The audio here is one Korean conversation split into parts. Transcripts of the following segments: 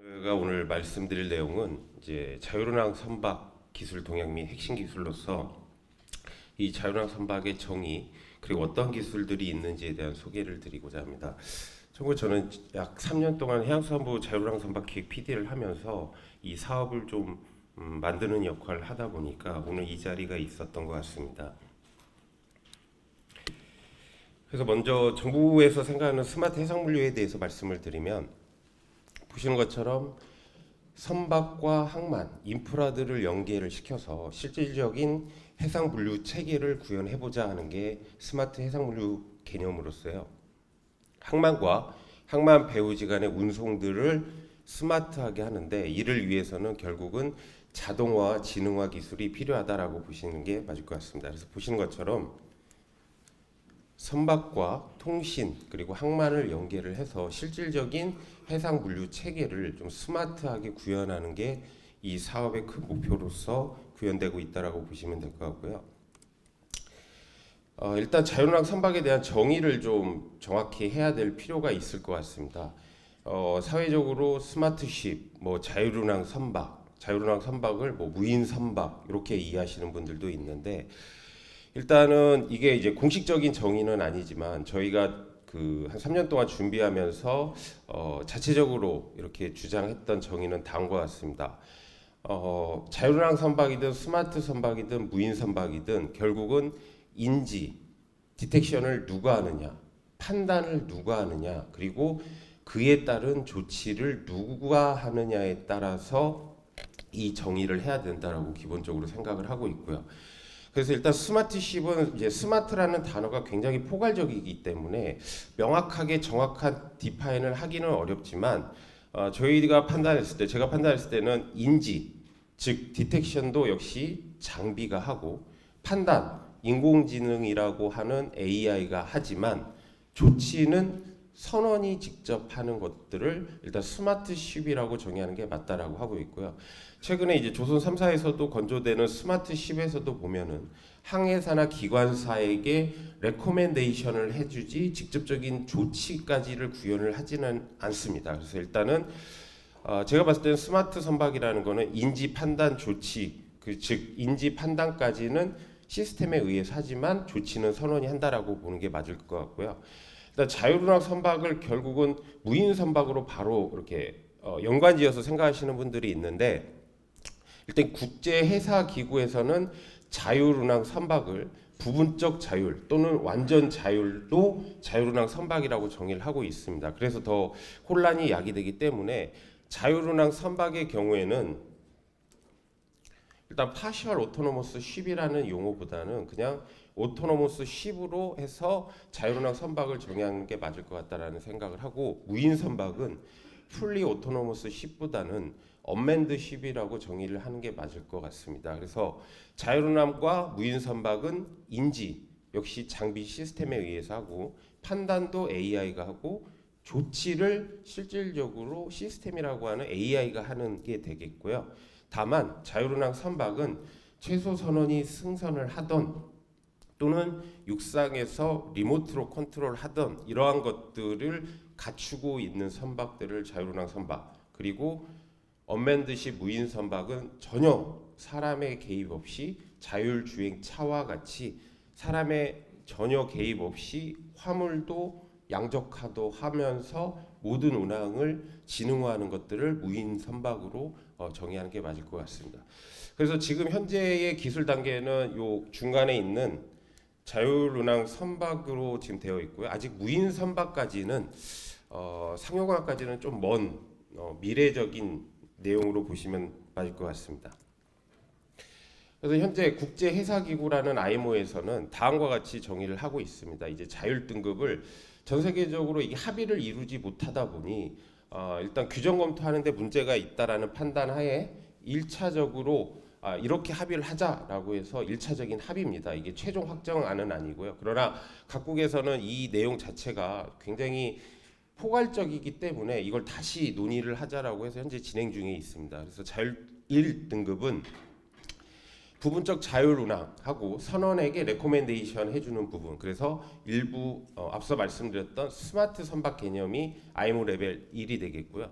제가 오늘 말씀드릴 내용은 이제 자율운항 선박 기술 동향 및 핵심 기술로서 이 자율운항 선박의 정의 그리고 어떤 기술들이 있는지에 대한 소개를 드리고자 합니다. 참고로 저는 약 3년 동안 해양수산부 자율운항 선박 기획 PD를 하면서 이 사업을 좀 만드는 역할을 하다 보니까 오늘 이 자리가 있었던 것 같습니다. 그래서 먼저 정부에서 생각하는 스마트 해상물류에 대해서 말씀을 드리면, 보시는 것처럼 선박과 항만, 인프라들을 연계를 시켜서 실질적인 해상물류 체계를 구현해보자 하는 게 스마트 해상물류 개념으로서요. 항만과 항만 배후지 간의 운송들을 스마트하게 하는데, 이를 위해서는 결국은 자동화, 지능화 기술이 필요하다라고 보시는 게 맞을 것 같습니다. 그래서 보시는 것처럼 선박과 통신 그리고 항만을 연계를 해서 실질적인 해상 물류 체계를 좀 스마트하게 구현하는 게 이 사업의 큰 목표로서 구현되고 있다라고 보시면 될 것 같고요. 일단 자율운항 선박에 대한 정의를 좀 정확히 해야 될 필요가 있을 것 같습니다. 사회적으로 스마트쉽, 자율운항 선박, 자율운항 선박을 무인 선박 이렇게 이해하시는 분들도 있는데, 일단은 이게 이제 공식적인 정의는 아니지만 저희가 한 3년 동안 준비하면서 자체적으로 이렇게 주장했던 정의는 다음과 같습니다. 자율운항 선박이든 스마트 선박이든 무인 선박이든 결국은 인지, 디텍션을 누가 하느냐, 판단을 누가 하느냐, 그리고 그에 따른 조치를 누가 하느냐에 따라서 이 정의를 해야 된다라고 기본적으로 생각을 하고 있고요. 그래서 일단 스마트쉽은 이제 스마트라는 단어가 굉장히 포괄적이기 때문에 명확하게 정확한 디파인을 하기는 어렵지만, 저희가 판단했을 때, 제가 판단했을 때는 인지, 즉 디텍션도 역시 장비가 하고, 판단, 인공지능이라고 하는 AI가 하지만, 조치는 선원이 직접 하는 것들을 일단 스마트쉽이라고 정의하는 게 맞다라고 하고 있고요. 최근에 이제 조선 3사에서도 건조되는 스마트쉽에서도 보면은 항해사나 기관사에게 레코멘데이션을 해주지 직접적인 조치까지를 구현을 하지는 않습니다. 그래서 일단은 제가 봤을 때는 스마트 선박이라는 거는 인지 판단 조치, 즉 인지 판단까지는 시스템에 의해서 하지만 조치는 선원이 한다라고 보는 게 맞을 것 같고요. 일단 자율운항 선박을 결국은 무인 선박으로 바로 이렇게 연관지어서 생각하시는 분들이 있는데, 일단 국제해사기구에서는 자율운항 선박을 부분적 자율 또는 완전 자율도 자율운항 선박이라고 정의를 하고 있습니다. 그래서 더 혼란이 야기되기 때문에 자율운항 선박의 경우에는 일단 파셜 오토노머스 쉽이라는 용어보다는 그냥 오토노머스 쉽으로 해서 자율운항 선박을 정의하는 게 맞을 것 같다라는 생각을 하고, 무인 선박은 풀리 오토노머스 쉽보다는 언맨드 쉽이라고 정의를 하는 게 맞을 것 같습니다. 그래서 자율운항과 무인 선박은 인지 역시 장비 시스템에 의해서 하고, 판단도 AI가 하고, 조치를 실질적으로 시스템이라고 하는 AI가 하는 게 되겠고요. 다만 자율운항 선박은 최소 선원이 승선을 하던 또는 육상에서 리모트로 컨트롤하던 이러한 것들을 갖추고 있는 선박들을 자율운항 선박, 그리고 언맨드식 무인 선박은 전혀 사람의 개입 없이 자율주행차와 같이 사람의 전혀 개입 없이 화물도 양적화도 하면서 모든 운항을 지능화하는 것들을 무인 선박으로 정의하는 게 맞을 것 같습니다. 그래서 지금 현재의 기술 단계는 요 중간에 있는 자율운항 선박으로 지금 되어 있고요. 아직 무인 선박까지는 상용화까지는 좀 먼 미래적인 내용으로 보시면 맞을 것 같습니다. 그래서 현재 국제해사기구라는 IMO에서는 다음과 같이 정의를 하고 있습니다. 이제 자율 등급을 전 세계적으로 이 합의를 이루지 못하다 보니 일단 규정 검토하는데 문제가 있다라는 판단하에 1차적으로 이렇게 합의를 하자라고 해서 1차적인 합의입니다. 이게 최종 확정안은 아니고요. 그러나 각국에서는 이 내용 자체가 굉장히 포괄적이기 때문에 이걸 다시 논의를 하자라고 해서 현재 진행 중에 있습니다. 그래서 자율 1등급은 부분적 자율운항하고 선원에게 레코멘데이션 해주는 부분, 그래서 일부 앞서 말씀드렸던 스마트 선박 개념이 IMO 레벨 1이 되겠고요.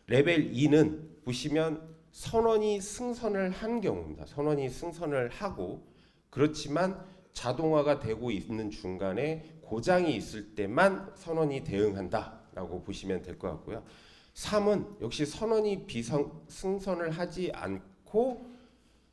레벨 2는 보시면 선원이 승선을 한 경우입니다. 선원이 승선을 하고 그렇지만 자동화가 되고 있는 중간에 고장이 있을 때만 선원이 대응한다라고 보시면 될 것 같고요. 3은 역시 선원이 승선을 하지 않고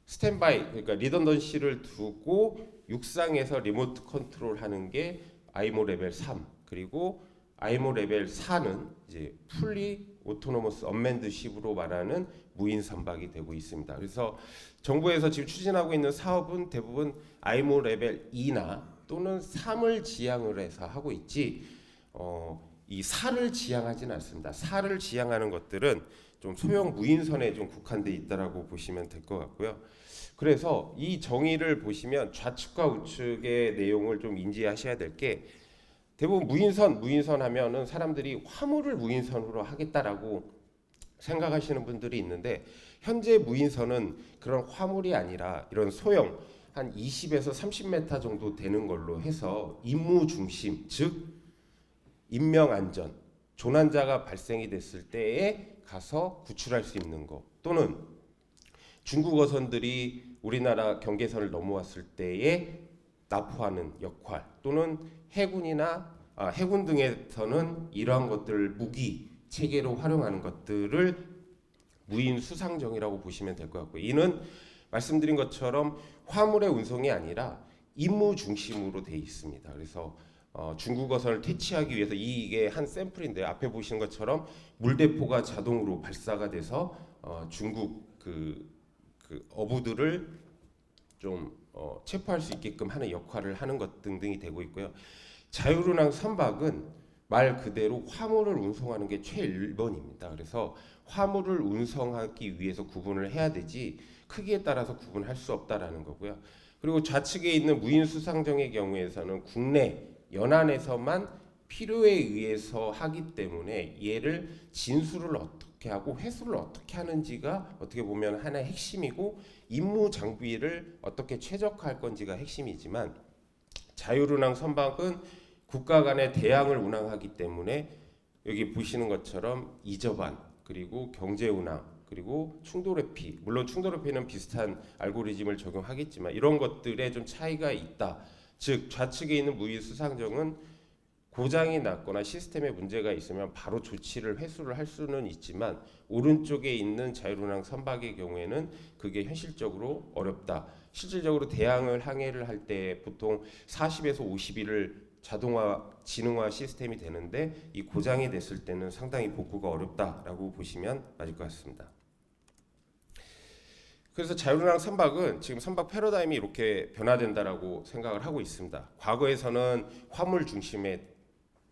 스탠바이, 그러니까 리던던시를 두고 육상에서 리모트 컨트롤하는 게 아이모 레벨 3, 그리고 아이모 레벨 4는 이제 풀리 오토노머스 언맨드십으로 말하는 무인 선박이 되고 있습니다. 그래서 정부에서 지금 추진하고 있는 사업은 대부분 아이모 레벨 2나 또는 3을 지향을 해서 하고 있지 이 4를 지향하지는 않습니다. 4를 지향하는 것들은 좀 소형 무인선에 좀 국한돼 있다라고 보시면 될 것 같고요. 그래서 이 정의를 보시면 좌측과 우측의 내용을 좀 인지하셔야 될 게 대부분 무인선 하면은 사람들이 화물을 무인선으로 하겠다라고 생각하시는 분들이 있는데 현재 무인선은 그런 화물이 아니라 이런 소형 한 20에서 30m 정도 되는 걸로 해서 임무 중심, 즉 인명 안전, 조난자가 발생이 됐을 때에 가서 구출할 수 있는 거, 또는 중국 어선들이 우리나라 경계선을 넘어왔을 때에 납포하는 역할, 또는 해군 등에서는 이러한 것들을 무기 체계로 활용하는 것들을 무인 수상정이라고 보시면 될 것 같고요. 이는 말씀드린 것처럼 화물의 운송이 아니라 임무 중심으로 돼 있습니다. 그래서 중국 어선을 퇴치하기 위해서 이게 한 샘플인데 앞에 보시는 것처럼 물대포가 자동으로 발사가 돼서 중국 그 어부들을 좀 체포할 수 있게끔 하는 역할을 하는 것 등등이 되고 있고요. 자유운항 선박은 말 그대로 화물을 운송하는 게 최1번입니다. 그래서 화물을 운송하기 위해서 구분을 해야 되지 크기에 따라서 구분할 수 없다라는 거고요. 그리고 좌측에 있는 무인 수상정의 경우에서는 국내 연안에서만 필요에 의해서 하기 때문에 얘를 진수를 어떻게 하고 회수를 어떻게 하는지가 어떻게 보면 하나의 핵심이고 임무 장비를 어떻게 최적화할 건지가 핵심이지만 자유운항 선박은 국가 간의 대항을 운항하기 때문에 여기 보시는 것처럼 이저반, 그리고 경제운항, 그리고 충돌회피, 물론 충돌회피는 비슷한 알고리즘을 적용하겠지만 이런 것들에 좀 차이가 있다. 즉 좌측에 있는 무인 수상정은 고장이 났거나 시스템에 문제가 있으면 바로 조치를 회수를 할 수는 있지만 오른쪽에 있는 자유운항 선박의 경우에는 그게 현실적으로 어렵다. 실질적으로 대항을 항해를 할 때 보통 40에서 50일을 자동화, 지능화 시스템이 되는데 이 고장이 됐을 때는 상당히 복구가 어렵다라고 보시면 맞을 것 같습니다. 그래서 자유운항 선박은 지금 선박 패러다임이 이렇게 변화된다라고 생각을 하고 있습니다. 과거에서는 화물 중심의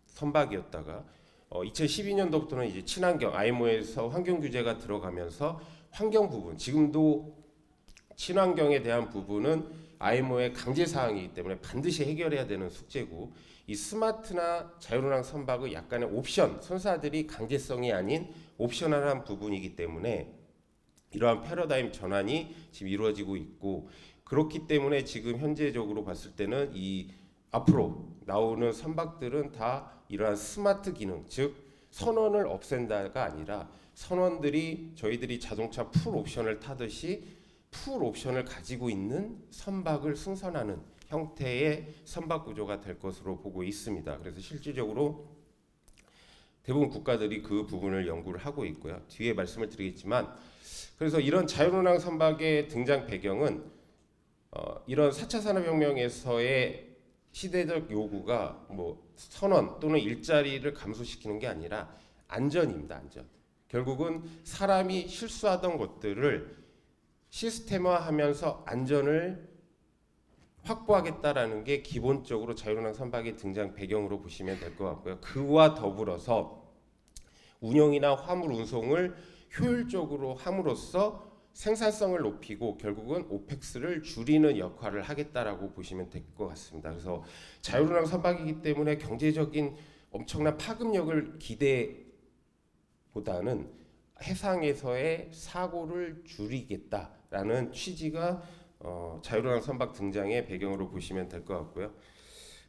선박이었다가 2012년도부터는 이제 친환경 IMO에서 환경 규제가 들어가면서 환경 부분, 지금도 친환경에 대한 부분은 IMO의 강제 사항이기 때문에 반드시 해결해야 되는 숙제고, 이 스마트나 자유운항 선박은 약간의 옵션, 선사들이 강제성이 아닌 옵셔널한 부분이기 때문에 이러한 패러다임 전환이 지금 이루어지고 있고, 그렇기 때문에 지금 현재적으로 봤을 때는 이 앞으로 나오는 선박들은 다 이러한 스마트 기능, 즉 선원을 없앤다가 아니라 선원들이 저희들이 자동차 풀 옵션을 타듯이 풀 옵션을 가지고 있는 선박을 승선하는 형태의 선박 구조가 될 것으로 보고 있습니다. 그래서 실질적으로 대부분 국가들이 그 부분을 연구를 하고 있고요. 뒤에 말씀을 드리겠지만, 그래서 이런 자유운항 선박의 등장 배경은 이런 4차 산업혁명에서의 시대적 요구가 뭐 선원 또는 일자리를 감소시키는 게 아니라 안전입니다. 안전. 결국은 사람이 실수하던 것들을 시스템화하면서 안전을 확보하겠다라는 게 기본적으로 자유운항 선박의 등장 배경으로 보시면 될 것 같고요. 그와 더불어서 운영이나 화물 운송을 효율적으로 함으로써 생산성을 높이고 결국은 오펙스를 줄이는 역할을 하겠다라고 보시면 될 것 같습니다. 그래서 자유운항 선박이기 때문에 경제적인 엄청난 파급력을 기대보다는 해상에서의 사고를 줄이겠다라는 취지가 자유운항 선박 등장의 배경으로 보시면 될 것 같고요.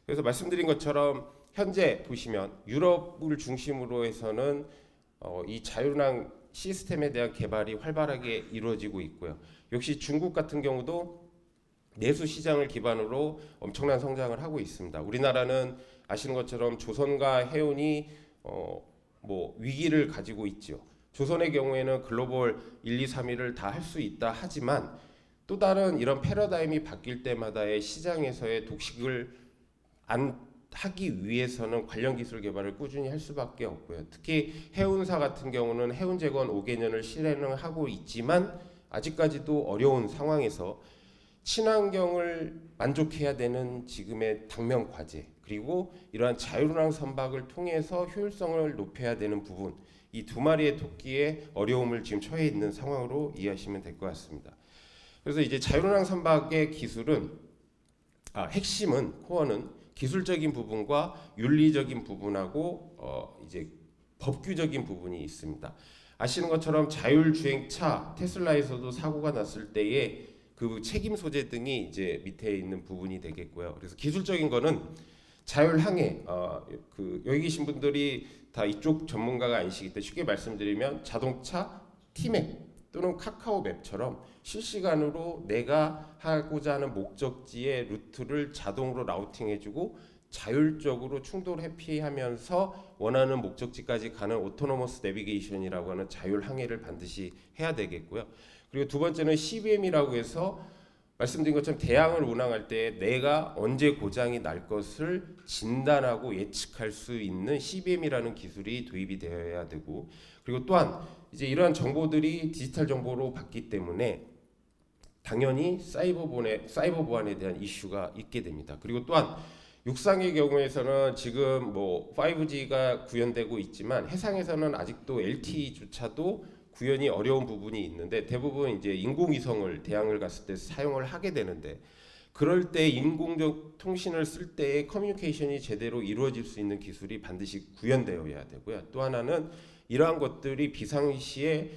그래서 말씀드린 것처럼 현재 보시면 유럽을 중심으로 해서는 이 자유운항 시스템에 대한 개발이 활발하게 이루어지고 있고요. 역시 중국 같은 경우도 내수 시장을 기반으로 엄청난 성장을 하고 있습니다. 우리나라는 아시는 것처럼 조선과 해운이 뭐 위기를 가지고 있죠. 조선의 경우에는 글로벌 1, 2, 3위를 다 할 수 있다 하지만 또 다른 이런 패러다임이 바뀔 때마다의 시장에서의 독식을 안 하기 위해서는 관련 기술 개발을 꾸준히 할 수밖에 없고요. 특히 해운사 같은 경우는 해운 재건 5개년을 실행을 하고 있지만 아직까지도 어려운 상황에서 친환경을 만족해야 되는 지금의 당면 과제, 그리고 이러한 자율운항 선박을 통해서 효율성을 높여야 되는 부분, 이 두 마리의 토끼의 어려움을 지금 처해 있는 상황으로 이해하시면 될 것 같습니다. 그래서 이제 자율운항 선박의 기술은 핵심은 코어는 기술적인 부분과 윤리적인 부분하고 이제 법규적인 부분이 있습니다. 아시는 것처럼 자율주행차 테슬라에서도 사고가 났을 때에 그 책임 소재 등이 이제 밑에 있는 부분이 되겠고요. 그래서 기술적인 거는 자율항해, 여기 계신 분들이 다 이쪽 전문가가 아니시기 때문에 쉽게 말씀드리면 자동차 티맵 또는 카카오맵처럼 실시간으로 내가 하고자 하는 목적지의 루트를 자동으로 라우팅해주고 자율적으로 충돌 회피하면서 원하는 목적지까지 가는 오토노머스 내비게이션이라고 하는 자율항해를 반드시 해야 되겠고요. 그리고 두 번째는 CBM이라고 해서 말씀드린 것처럼 대항을 운항할 때 내가 언제 고장이 날 것을 진단하고 예측할 수 있는 CBM이라는 기술이 도입이 되어야 되고, 그리고 또한 이제 이러한 정보들이 디지털 정보로 받기 때문에 당연히 사이버 보안에 대한 이슈가 있게 됩니다. 그리고 또한 육상의 경우에서는 지금 뭐 5G가 구현되고 있지만 해상에서는 아직도 LTE조차도 구현이 어려운 부분이 있는데 대부분 이제 인공위성을 대항을 갔을 때 사용을 하게 되는데, 그럴 때 인공적 통신을 쓸 때의 커뮤니케이션이 제대로 이루어질 수 있는 기술이 반드시 구현되어야 되고요. 또 하나는 이러한 것들이 비상시에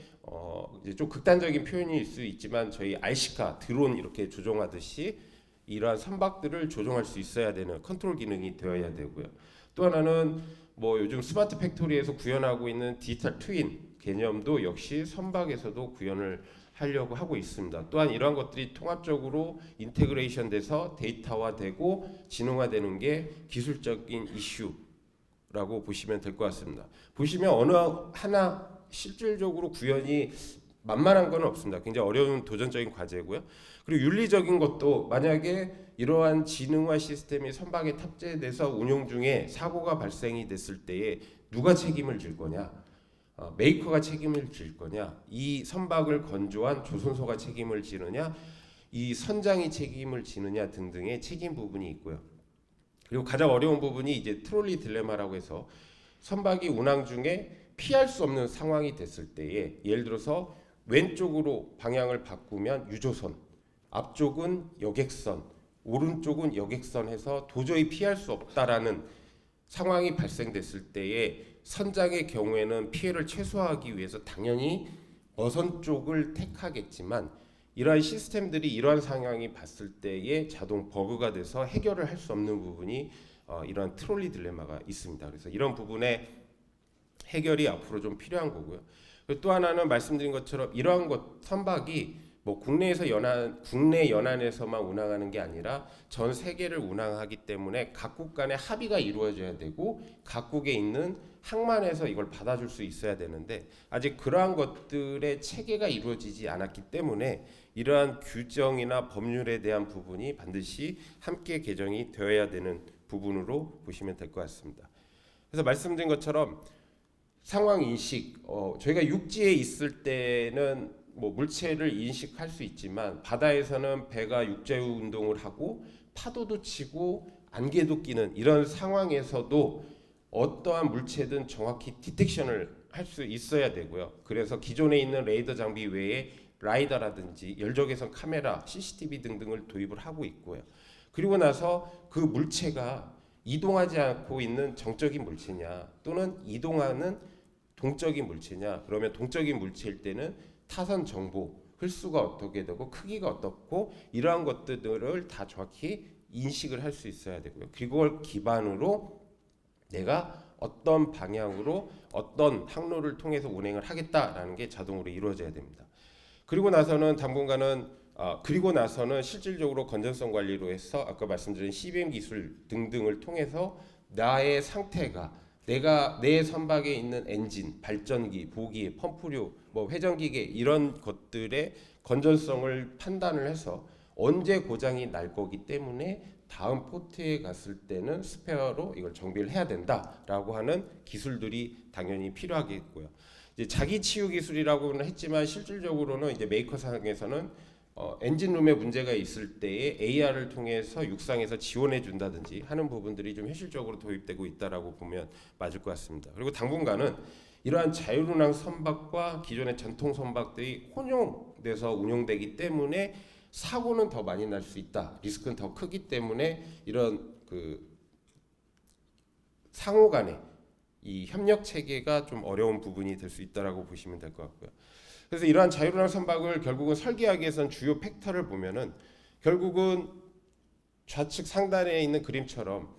이제 좀 극단적인 표현일 수 있지만 저희 RC카 드론 이렇게 조종하듯이 이러한 선박들을 조종할 수 있어야 되는 컨트롤 기능이 되어야 되고요. 또 하나는 뭐 요즘 스마트 팩토리에서 구현하고 있는 디지털 트윈 개념도 역시 선박에서도 구현을 하려고 하고 있습니다. 또한 이러한 것들이 통합적으로 인테그레이션 돼서 데이터화되고 진흥화되는 게 기술적인 이슈라고 보시면 될 것 같습니다. 보시면 어느 하나 실질적으로 구현이 만만한 건 없습니다. 굉장히 어려운 도전적인 과제고요. 그리고 윤리적인 것도 만약에 이러한 지능화 시스템이 선박에 탑재돼서 운용 중에 사고가 발생이 됐을 때에 누가 책임을 질 거냐? 메이커가 책임을 질 거냐? 이 선박을 건조한 조선소가 책임을 지느냐? 이 선장이 책임을 지느냐 등등의 책임 부분이 있고요. 그리고 가장 어려운 부분이 이제 트롤리 딜레마라고 해서 선박이 운항 중에 피할 수 없는 상황이 됐을 때에 예를 들어서 왼쪽으로 방향을 바꾸면 유조선, 앞쪽은 여객선, 오른쪽은 여객선 해서 도저히 피할 수 없다라는 상황이 발생됐을 때에 선장의 경우에는 피해를 최소화하기 위해서 당연히 어선 쪽을 택하겠지만 이러한 시스템들이 이러한 상황이 봤을 때에 자동 버그가 돼서 해결을 할 수 없는 부분이 이러한 트롤리 딜레마가 있습니다. 그래서 이런 부분에 해결이 앞으로 좀 필요한 거고요. 또 하나는 말씀드린 것처럼 이러한 선박이 뭐 국내 연안에서만 운항하는 게 아니라 전 세계를 운항하기 때문에 각국 간의 합의가 이루어져야 되고 각국에 있는 항만에서 이걸 받아줄 수 있어야 되는데 아직 그러한 것들의 체계가 이루어지지 않았기 때문에 이러한 규정이나 법률에 대한 부분이 반드시 함께 개정이 되어야 되는 부분으로 보시면 될 것 같습니다. 그래서 말씀드린 것처럼 상황 인식, 저희가 육지에 있을 때는 뭐 물체를 인식할 수 있지만 바다에서는 배가 육지 운동을 하고 파도도 치고 안개도 끼는 이런 상황에서도 어떠한 물체든 정확히 디텍션을 할 수 있어야 되고요. 그래서 기존에 있는 레이더 장비 외에 라이다라든지 열적외선 카메라, CCTV 등등을 도입을 하고 있고요. 그리고 나서 그 물체가 이동하지 않고 있는 정적인 물체냐 또는 이동하는 동적인 물체냐, 그러면 동적인 물체일 때는 타선 정보, 흡수가 어떻게 되고 크기가 어떻고 이러한 것들을 다 정확히 인식을 할 수 있어야 되고요. 그걸 기반으로 내가 어떤 방향으로 어떤 항로를 통해서 운행을 하겠다라는 게 자동으로 이루어져야 됩니다. 그리고 나서는 실질적으로 건전성 관리로 해서 아까 말씀드린 CBM 기술 등등을 통해서 나의 상태가 내 선박에 있는 엔진, 발전기, 보기, 펌프류, 뭐 회전기계 이런 것들의 건전성을 판단을 해서 언제 고장이 날 거기 때문에 다음 포트에 갔을 때는 스페어로 이걸 정비를 해야 된다라고 하는 기술들이 당연히 필요하겠고요. 이제 자기 치유 기술이라고는 했지만 실질적으로는 이제 메이커상에서는 엔진룸에 문제가 있을 때에 AR을 통해서 육상에서 지원해 준다든지 하는 부분들이 좀 현실적으로 도입되고 있다라고 보면 맞을 것 같습니다. 그리고 당분간은 이러한 자율운항 선박과 기존의 전통 선박들이 혼용돼서 운용되기 때문에 사고는 더 많이 날 수 있다. 리스크는 더 크기 때문에 이런 상호 간의 이 협력 체계가 좀 어려운 부분이 될 수 있다라고 보시면 될 것 같고요. 그래서 이러한 자율운항 선박을 결국은 설계하기 위해서는 주요 팩터를 보면은 결국은 좌측 상단에 있는 그림처럼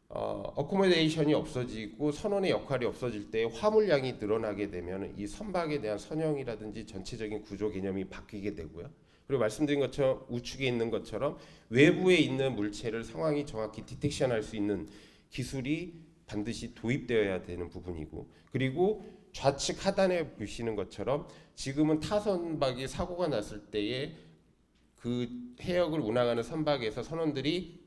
어코모데이션이 없어지고 선원의 역할이 없어질 때 화물량이 늘어나게 되면 이 선박에 대한 선형이라든지 전체적인 구조 개념이 바뀌게 되고요. 그리고 말씀드린 것처럼 우측에 있는 것처럼 외부에 있는 물체를 상황이 정확히 디텍션할 수 있는 기술이 반드시 도입되어야 되는 부분이고, 그리고 좌측 하단에 보시는 것처럼 지금은 타선박이 사고가 났을 때에 그 해역을 운항하는 선박에서 선원들이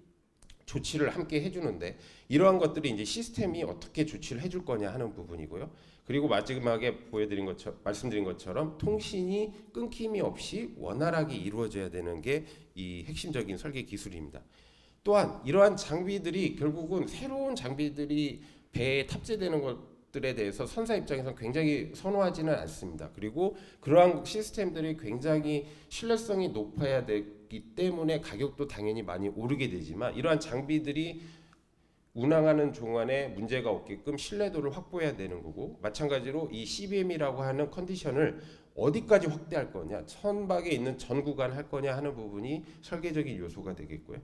조치를 함께 해주는데 이러한 것들이 이제 시스템이 어떻게 조치를 해줄 거냐 하는 부분이고요. 그리고 마지막에 말씀드린 것처럼 통신이 끊김이 없이 원활하게 이루어져야 되는 게 이 핵심적인 설계 기술입니다. 또한 이러한 장비들이 결국은 새로운 장비들이 배에 탑재되는 것들에 대해서 선사 입장에서 굉장히 선호하지는 않습니다. 그리고 그러한 시스템들이 굉장히 신뢰성이 높아야 되기 때문에 가격도 당연히 많이 오르게 되지만 이러한 장비들이 운항하는 동안에 문제가 없게끔 신뢰도를 확보해야 되는 거고, 마찬가지로 이 CBM이라고 하는 컨디션을 어디까지 확대할 거냐, 선박에 있는 전 구간 할 거냐 하는 부분이 설계적인 요소가 되겠고요.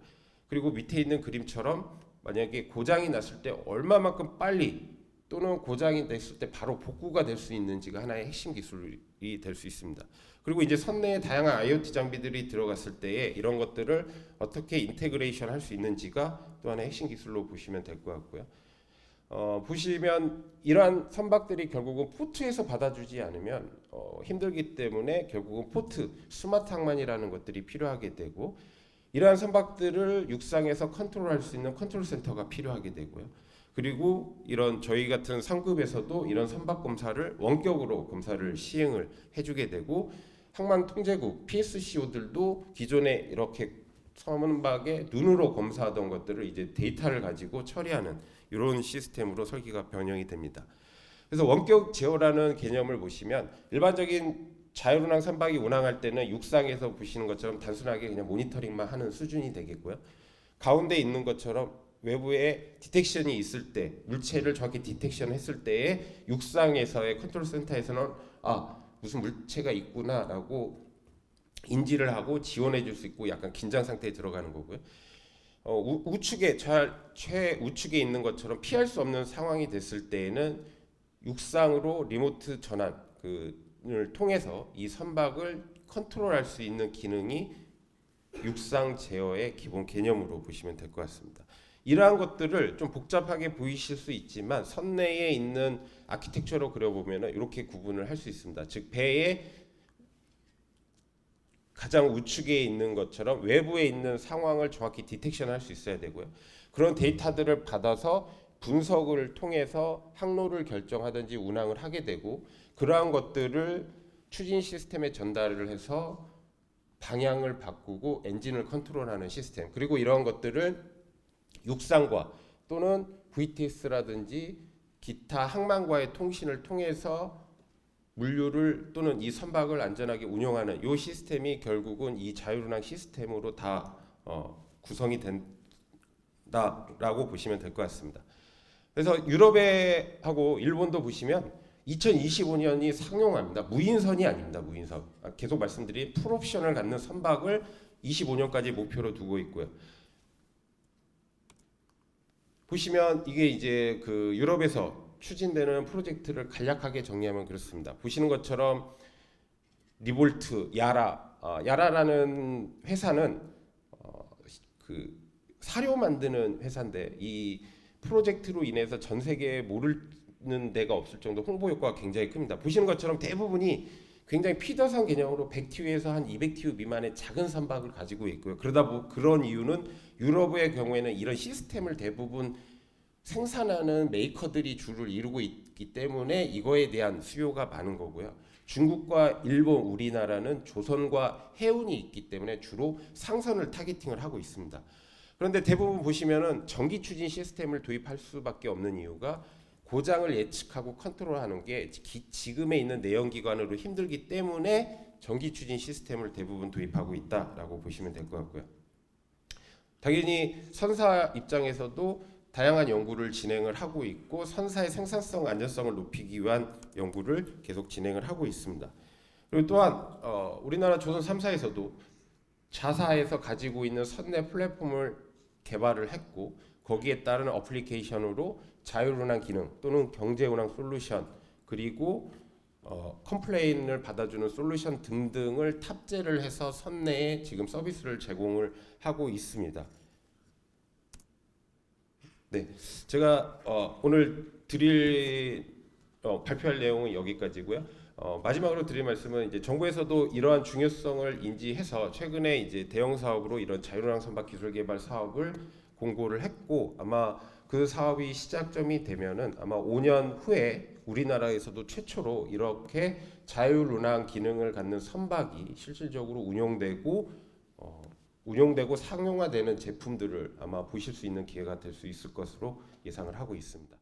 그리고 밑에 있는 그림처럼 만약에 고장이 났을 때 얼마만큼 빨리 또는 고장이 됐을 때 바로 복구가 될 수 있는지가 하나의 핵심 기술이 될 수 있습니다. 그리고 이제 선내에 다양한 IoT 장비들이 들어갔을 때에 이런 것들을 어떻게 인테그레이션 할 수 있는지가 또 하나의 핵심 기술로 보시면 될 것 같고요. 보시면 이러한 선박들이 결국은 포트에서 받아주지 않으면 힘들기 때문에 결국은 포트, 스마트 항만이라는 것들이 필요하게 되고, 이러한 선박들을 육상에서 컨트롤할 수 있는 컨트롤 센터가 필요하게 되고요. 그리고 이런 저희 같은 상급에서도 이런 선박 검사를 원격으로 검사를 시행을 해주게 되고, 항만통제국 PSCO들도 기존에 이렇게 선박에 눈으로 검사하던 것들을 이제 데이터를 가지고 처리하는 이런 시스템으로 설계가 변형이 됩니다. 그래서 원격 제어라는 개념을 보시면 일반적인 자율운항 선박이 운항할 때는 육상에서 보시는 것처럼 단순하게 그냥 모니터링만 하는 수준이 되겠고요. 가운데 있는 것처럼 외부에 디텍션이 있을 때, 물체를 정확히 디텍션 했을 때에 육상에서의 컨트롤 센터에서는 무슨 물체가 있구나라고 인지를 하고 지원해 줄 수 있고 약간 긴장 상태에 들어가는 거고요. 우측에 최우측에 있는 것처럼 피할 수 없는 상황이 됐을 때에는 육상으로 리모트 전환을 통해서 이 선박을 컨트롤할 수 있는 기능이 육상 제어의 기본 개념으로 보시면 될 것 같습니다. 이러한 것들을 좀 복잡하게 보이실 수 있지만 선내에 있는 아키텍처로 그려보면 이렇게 구분을 할 수 있습니다. 즉 배의 가장 우측에 있는 것처럼 외부에 있는 상황을 정확히 디텍션할 수 있어야 되고요. 그런 데이터들을 받아서 분석을 통해서 항로를 결정하든지 운항을 하게 되고, 그러한 것들을 추진 시스템에 전달을 해서 방향을 바꾸고 엔진을 컨트롤하는 시스템, 그리고 이러한 것들을 육상과 또는 VTS라든지 기타 항만과의 통신을 통해서 물류를 또는 이 선박을 안전하게 운영하는 이 시스템이 결국은 이 자율운항 시스템으로 다 구성이 된다라고 보시면 될 것 같습니다. 그래서 유럽에 하고 일본도 보시면 2025년이 상용화입니다. 무인선이 아닙니다. 무인선. 계속 말씀드린 풀옵션을 갖는 선박을 25년까지 목표로 두고 있고요. 보시면 이게 이제 그 유럽에서 추진되는 프로젝트를 간략하게 정리하면 그렇습니다. 보시는 것처럼 리볼트, 야라라는 회사는 그 사료 만드는 회사인데 이 프로젝트로 인해서 전 세계에 모르는 데가 없을 정도 홍보 효과가 굉장히 큽니다. 보시는 것처럼 대부분이 굉장히 피더선 개념으로 100TU에서 한 200TU 미만의 작은 선박을 가지고 있고요. 그런 이유는 유럽의 경우에는 이런 시스템을 대부분 생산하는 메이커들이 주를 이루고 있기 때문에 이거에 대한 수요가 많은 거고요. 중국과 일본, 우리나라는 조선과 해운이 있기 때문에 주로 상선을 타겟팅을 하고 있습니다. 그런데 대부분 보시면은 전기 추진 시스템을 도입할 수밖에 없는 이유가 고장을 예측하고 컨트롤하는 게 지금에 있는 내연기관으로 힘들기 때문에 전기 추진 시스템을 대부분 도입하고 있다라고 보시면 될 것 같고요. 당연히 선사 입장에서도 다양한 연구를 진행을 하고 있고 선사의 생산성, 안전성을 높이기 위한 연구를 계속 진행을 하고 있습니다. 그리고 또한 우리나라 조선 3사에서도 자사에서 가지고 있는 선내 플랫폼을 개발을 했고 거기에 따른 어플리케이션으로 자율운항 기능 또는 경제운항 솔루션 그리고 컴플레인을 받아주는 솔루션 등등을 탑재를 해서 선내에 지금 서비스를 제공을 하고 있습니다. 네, 제가 오늘 발표할 내용은 여기까지고요. 마지막으로 드릴 말씀은 이제 정부에서도 이러한 중요성을 인지해서 최근에 이제 대형 사업으로 이런 자율운항 선박 기술 개발 사업을 공고를 했고 아마 그 사업이 시작점이 되면은 아마 5년 후에 우리나라에서도 최초로 이렇게 자율운항 기능을 갖는 선박이 실질적으로 운용되고 상용화되는 제품들을 아마 보실 수 있는 기회가 될 수 있을 것으로 예상을 하고 있습니다.